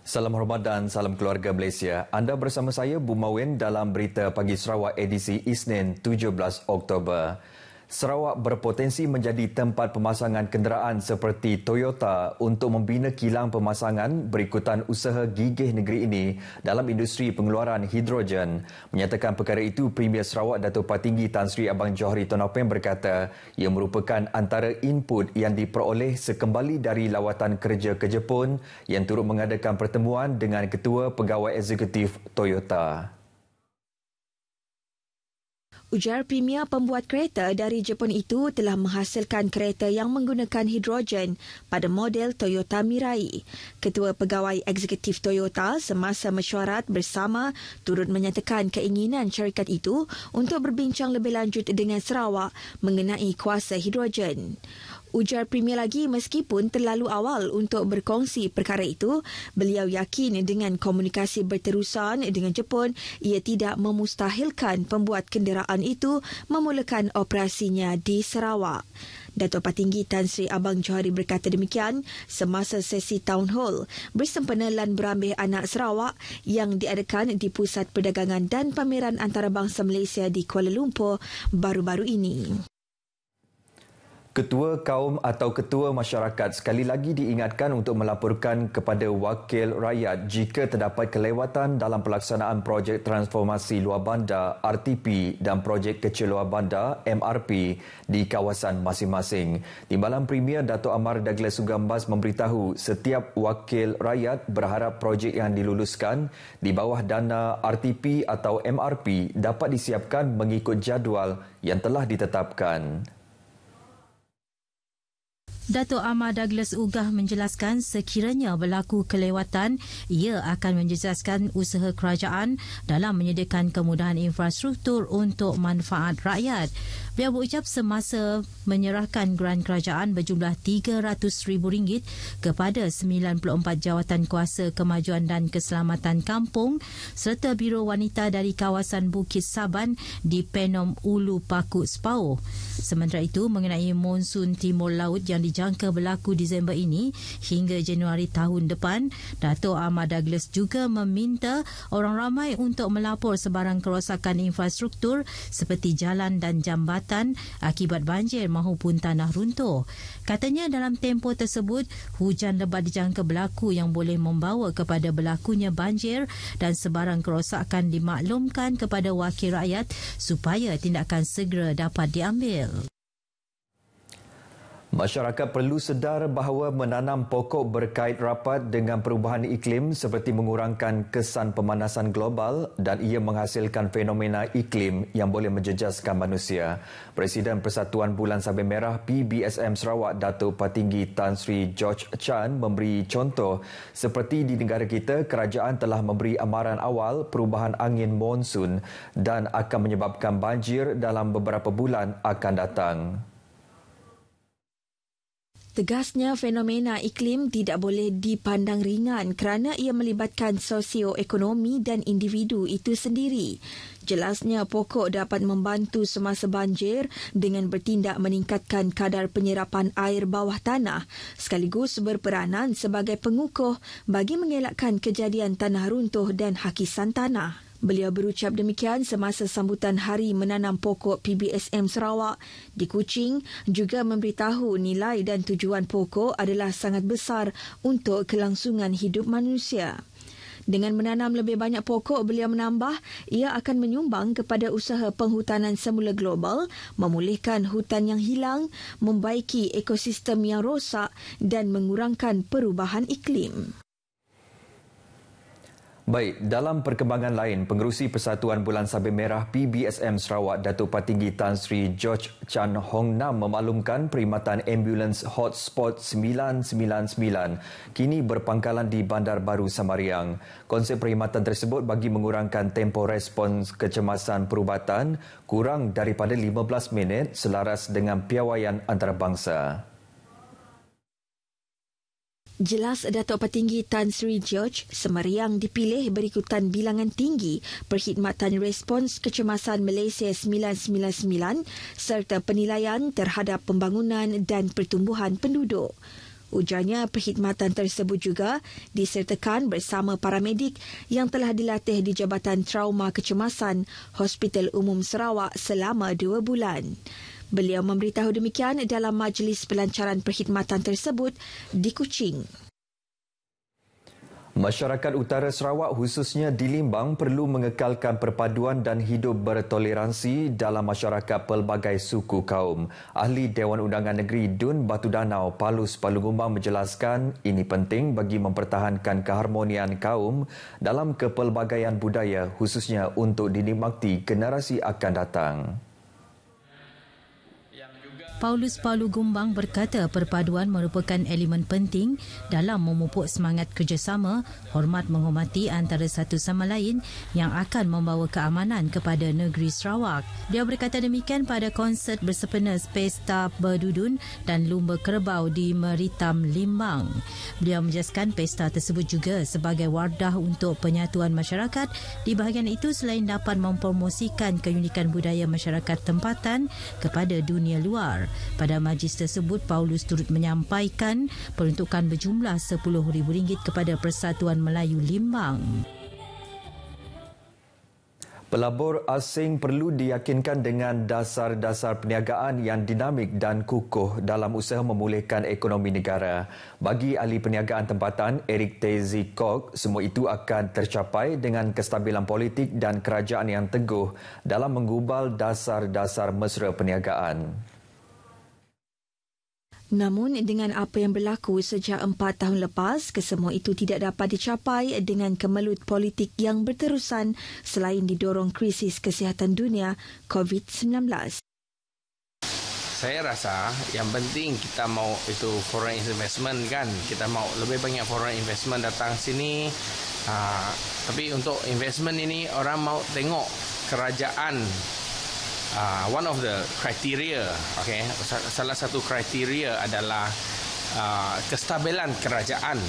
Salam hormat dan salam keluarga Malaysia. Anda bersama saya, Bumawen, dalam Berita Pagi Sarawak edisi Isnin 17 Oktober. Sarawak berpotensi menjadi tempat pemasangan kenderaan seperti Toyota untuk membina kilang pemasangan berikutan usaha gigih negeri ini dalam industri pengeluaran hidrogen. Menyatakan perkara itu, Premier Sarawak Datuk Patinggi Tan Sri Abang Johari Tonopeng berkata ia merupakan antara input yang diperoleh sekembali dari lawatan kerja ke Jepun yang turut mengadakan pertemuan dengan Ketua Pegawai Eksekutif Toyota. Ujar Premier pembuat kereta dari Jepun itu telah menghasilkan kereta yang menggunakan hidrogen pada model Toyota Mirai. Ketua Pegawai Eksekutif Toyota semasa mesyuarat bersama turut menyatakan keinginan syarikat itu untuk berbincang lebih lanjut dengan Sarawak mengenai kuasa hidrogen. Ujar Premier lagi, meskipun terlalu awal untuk berkongsi perkara itu, beliau yakin dengan komunikasi berterusan dengan Jepun, ia tidak memustahilkan pembuat kenderaan itu memulakan operasinya di Sarawak. Datuk Patinggi Tan Sri Abang Johari berkata demikian semasa sesi Town Hall bersempena Lan Berambil Anak Sarawak yang diadakan di Pusat Perdagangan dan Pameran Antarabangsa Malaysia di Kuala Lumpur baru-baru ini. Ketua kaum atau ketua masyarakat sekali lagi diingatkan untuk melaporkan kepada wakil rakyat jika terdapat kelewatan dalam pelaksanaan projek transformasi luar bandar RTP dan projek kecil luar bandar MRP di kawasan masing-masing. Timbalan Premier Datuk Amar Douglas Sugambas memberitahu setiap wakil rakyat berharap projek yang diluluskan di bawah dana RTP atau MRP dapat disiapkan mengikut jadual yang telah ditetapkan. Datuk Amar Douglas Ugah menjelaskan sekiranya berlaku kelewatan, ia akan menjejaskan usaha kerajaan dalam menyediakan kemudahan infrastruktur untuk manfaat rakyat. Beliau berucap semasa menyerahkan geran kerajaan berjumlah RM300,000 kepada 94 jawatan kuasa kemajuan dan keselamatan kampung serta Biro Wanita dari kawasan Bukit Saban di Penom Ulu Pakuk Sepauh. Sementara itu, mengenai monsun Timur Laut yang dijangka berlaku Disember ini hingga Januari tahun depan, Datuk Amar Douglas juga meminta orang ramai untuk melapor sebarang kerosakan infrastruktur seperti jalan dan jambatan akibat banjir maupun tanah runtuh. Katanya dalam tempoh tersebut, hujan lebat dijangka berlaku yang boleh membawa kepada berlakunya banjir dan sebarang kerosakan dimaklumkan kepada wakil rakyat supaya tindakan segera dapat diambil. Masyarakat perlu sedar bahawa menanam pokok berkait rapat dengan perubahan iklim seperti mengurangkan kesan pemanasan global dan ia menghasilkan fenomena iklim yang boleh menjejaskan manusia. Presiden Persatuan Bulan Sabit Merah PBSM Sarawak Datuk Patinggi Tan Sri George Chan memberi contoh seperti di negara kita, kerajaan telah memberi amaran awal perubahan angin monsun dan akan menyebabkan banjir dalam beberapa bulan akan datang. Tegasnya, fenomena iklim tidak boleh dipandang ringan kerana ia melibatkan sosioekonomi dan individu itu sendiri. Jelasnya, pokok dapat membantu semasa banjir dengan bertindak meningkatkan kadar penyerapan air bawah tanah sekaligus berperanan sebagai pengukuh bagi mengelakkan kejadian tanah runtuh dan hakisan tanah. Beliau berucap demikian semasa sambutan Hari Menanam Pokok PBSM Sarawak di Kuching, juga memberitahu nilai dan tujuan pokok adalah sangat besar untuk kelangsungan hidup manusia. Dengan menanam lebih banyak pokok, beliau menambah, ia akan menyumbang kepada usaha penghutanan semula global, memulihkan hutan yang hilang, membaiki ekosistem yang rosak dan mengurangkan perubahan iklim. Baik, dalam perkembangan lain, Pengerusi Persatuan Bulan Sabit Merah PBSM Sarawak Datuk Patinggi Tan Sri George Chan Hong Nam memaklumkan perkhidmatan ambulans Hotspot 999 kini berpangkalan di Bandar Baru Samariang. Konsep perkhidmatan tersebut bagi mengurangkan tempoh respons kecemasan perubatan kurang daripada 15 minit selaras dengan piawaian antarabangsa. Jelas Datuk Patinggi Tan Sri George, Semariang dipilih berikutan bilangan tinggi Perkhidmatan Respons Kecemasan Malaysia 999 serta penilaian terhadap pembangunan dan pertumbuhan penduduk. Ujarnya perkhidmatan tersebut juga disertakan bersama paramedik yang telah dilatih di Jabatan Trauma Kecemasan Hospital Umum Sarawak selama 2 bulan. Beliau memberitahu demikian dalam majlis pelancaran perkhidmatan tersebut di Kuching. Masyarakat utara Sarawak khususnya di Limbang perlu mengekalkan perpaduan dan hidup bertoleransi dalam masyarakat pelbagai suku kaum. Ahli Dewan Undangan Negeri Dun Batu Danau Palus Palu Gumbang menjelaskan ini penting bagi mempertahankan keharmonian kaum dalam kepelbagaian budaya khususnya untuk dinikmati generasi akan datang. Paulus Palu Gumbang berkata perpaduan merupakan elemen penting dalam memupuk semangat kerjasama, hormat menghormati antara satu sama lain yang akan membawa keamanan kepada negeri Sarawak. Dia berkata demikian pada konsert bersepena Pesta Berdudun dan Lumba Kerbau di Meritam, Limbang. Beliau menjelaskan pesta tersebut juga sebagai wadah untuk penyatuan masyarakat. Di bahagian itu, selain dapat mempromosikan keunikan budaya masyarakat tempatan kepada dunia luar. Pada majlis tersebut, Paulus turut menyampaikan peruntukan berjumlah RM10,000 kepada Persatuan Melayu Limbang. Pelabur asing perlu diyakinkan dengan dasar-dasar perniagaan yang dinamik dan kukuh dalam usaha memulihkan ekonomi negara. Bagi ahli perniagaan tempatan Eric Tezikok, semua itu akan tercapai dengan kestabilan politik dan kerajaan yang teguh dalam menggubal dasar-dasar mesra perniagaan. Namun dengan apa yang berlaku sejak 4 tahun lepas, kesemua itu tidak dapat dicapai dengan kemelut politik yang berterusan selain didorong krisis kesihatan dunia COVID-19. Saya rasa yang penting kita mau itu foreign investment kan. Kita mau lebih banyak foreign investment datang sini. Tapi untuk investment ini orang mau tengok kerajaan. One of the criteria, okay, salah satu kriteria adalah kestabilan kerajaan.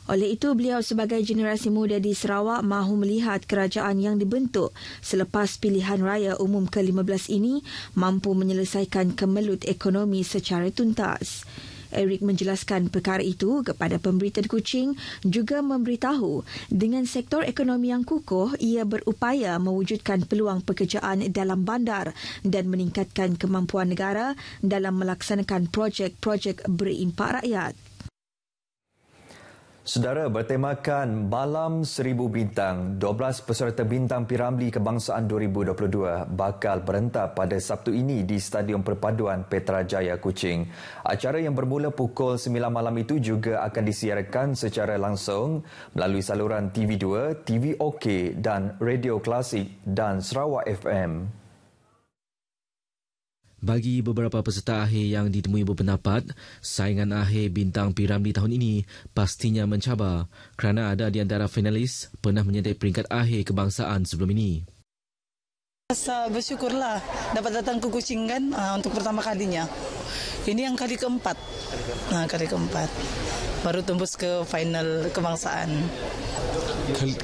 Oleh itu, beliau sebagai generasi muda di Sarawak mahu melihat kerajaan yang dibentuk selepas pilihan raya umum ke-15 ini mampu menyelesaikan kemelut ekonomi secara tuntas. Eric menjelaskan perkara itu kepada pemberitaan Kuching, juga memberitahu dengan sektor ekonomi yang kukuh, ia berupaya mewujudkan peluang pekerjaan dalam bandar dan meningkatkan kemampuan negara dalam melaksanakan projek-projek berimpak rakyat. Saudara, bertemakan Malam Seribu Bintang, 12 peserta Bintang Piramli Kebangsaan 2022 bakal berentap pada Sabtu ini di Stadium Perpaduan Petrajaya Kuching. Acara yang bermula pukul 9 malam itu juga akan disiarkan secara langsung melalui saluran TV2, TV OK dan Radio Klasik dan Sarawak FM. Bagi beberapa peserta akhir yang ditemui berpendapat, saingan akhir Bintang Piramli tahun ini pastinya mencabar kerana ada di antara finalis pernah menyertai peringkat akhir kebangsaan sebelum ini. Rasa bersyukurlah dapat datang ke Kuching kan untuk pertama kalinya. Ini yang kali keempat. Kali keempat. Baru tembus ke final kebangsaan.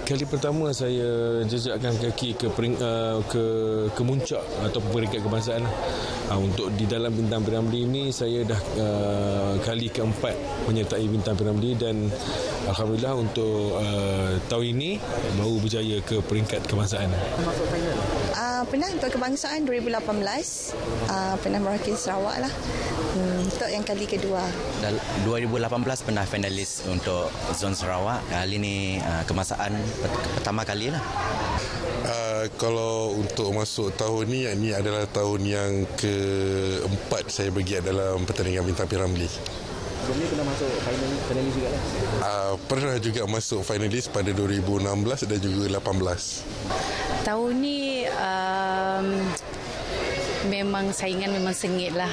Kali pertama saya jejakkan kaki ke muncak atau peringkat kebangsaan. Untuk di dalam Bintang Piramli ini saya dah kali keempat menyertai Bintang Piramli dan alhamdulillah untuk tahun ini baru berjaya ke peringkat kebangsaan. Pernah untuk kebangsaan 2018, pernah mewakili Sarawak lah. Untuk yang kali kedua. 2018 pernah finalis untuk Zon Sarawak. Kali ini kebangsaan pertama kali lah. Kalau untuk masuk tahun ini adalah tahun yang keempat saya bergiat dalam pertandingan Bintang Piramli. Sebelum ni pernah masuk finalis juga lah? Pernah juga masuk finalis pada 2016 dan juga 18. Tahun ni memang saingan memang sengit lah.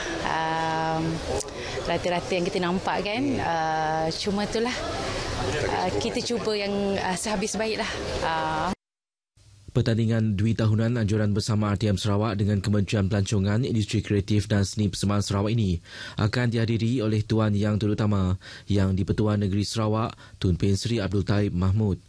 Rata-rata yang kita nampak kan, cuma itulah kita cuba yang sehabis baik lah. Pertandingan Dwi Tahunan Anjuran Bersama RTM Sarawak dengan Kementerian Pelancongan, Industri Kreatif dan Seni Persembahan Sarawak ini akan dihadiri oleh Tuan Yang Terutama Yang di-Pertuan Negeri Sarawak, Tun Pein Sri Abdul Taib Mahmud.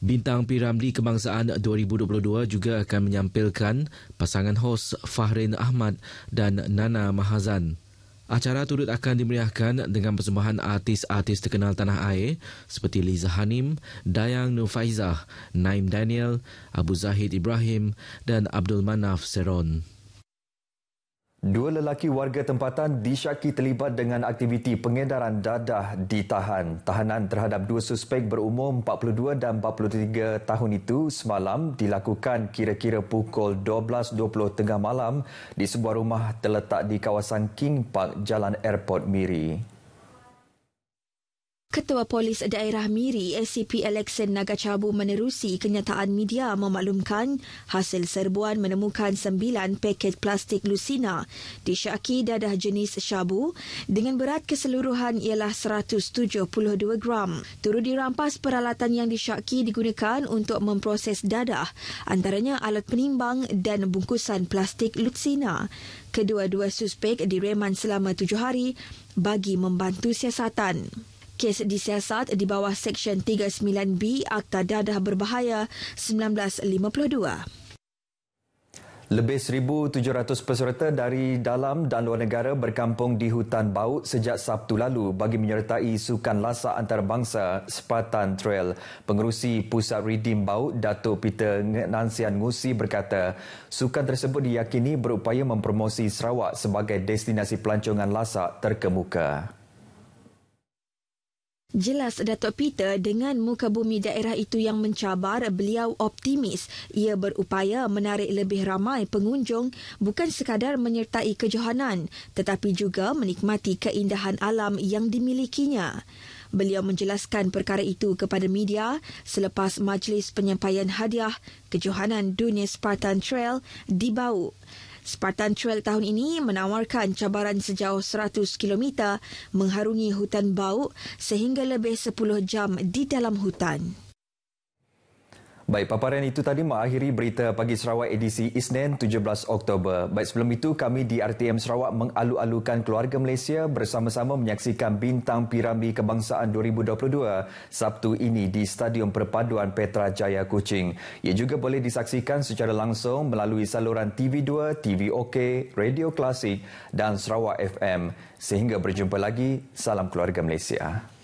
Bintang Piramli Kebangsaan 2022 juga akan menyampilkan pasangan hos Fahrin Ahmad dan Nana Mahazan. Acara turut akan dimeriahkan dengan persembahan artis-artis terkenal tanah air seperti Liza Hanim, Dayang Nur Faizah, Naim Daniel, Abu Zahid Ibrahim dan Abdul Manaf Seron. Dua lelaki warga tempatan disyaki terlibat dengan aktiviti pengedaran dadah ditahan. Tahanan terhadap dua suspek berumur 42 dan 43 tahun itu semalam dilakukan kira-kira pukul 12.20 tengah malam di sebuah rumah terletak di kawasan King Park, Jalan Airport Miri. Ketua Polis Daerah Miri, ACP Alexen Nagacabu menerusi kenyataan media memaklumkan hasil serbuan menemukan 9 paket plastik Lucina disyaki dadah jenis syabu dengan berat keseluruhan ialah 172 gram. Turut dirampas peralatan yang disyaki digunakan untuk memproses dadah, antaranya alat penimbang dan bungkusan plastik Lucina. Kedua-dua suspek direman selama 7 hari bagi membantu siasatan. Kes disiasat di bawah Seksyen 39B Akta Dadah Berbahaya 1952. Lebih 1,700 peserta dari dalam dan luar negara berkampung di Hutan Baut sejak Sabtu lalu bagi menyertai sukan lasak antarabangsa Spartan Trail. Pengerusi Pusat Redeem Baut, Datuk Peter Nansian Ngusi berkata, sukan tersebut diyakini berupaya mempromosi Sarawak sebagai destinasi pelancongan lasak terkemuka. Jelas Datuk Peter, dengan muka bumi daerah itu yang mencabar, beliau optimis ia berupaya menarik lebih ramai pengunjung bukan sekadar menyertai kejohanan tetapi juga menikmati keindahan alam yang dimilikinya. Beliau menjelaskan perkara itu kepada media selepas majlis penyampaian hadiah kejohanan dunia Spartan Trail di Baut. Spartan Trail tahun ini menawarkan cabaran sejauh 100 km mengharungi hutan Baut sehingga lebih 10 jam di dalam hutan. Baik, paparan itu tadi mengakhiri berita Pagi Sarawak edisi Isnin 17 Oktober. Baik, sebelum itu kami di RTM Sarawak mengalu-alukan keluarga Malaysia bersama-sama menyaksikan Bintang Piramli Kebangsaan 2022 Sabtu ini di Stadium Perpaduan Petra Jaya Kuching. Ia juga boleh disaksikan secara langsung melalui saluran TV2, TV OK, Radio Klasik dan Sarawak FM. Sehingga berjumpa lagi, salam keluarga Malaysia.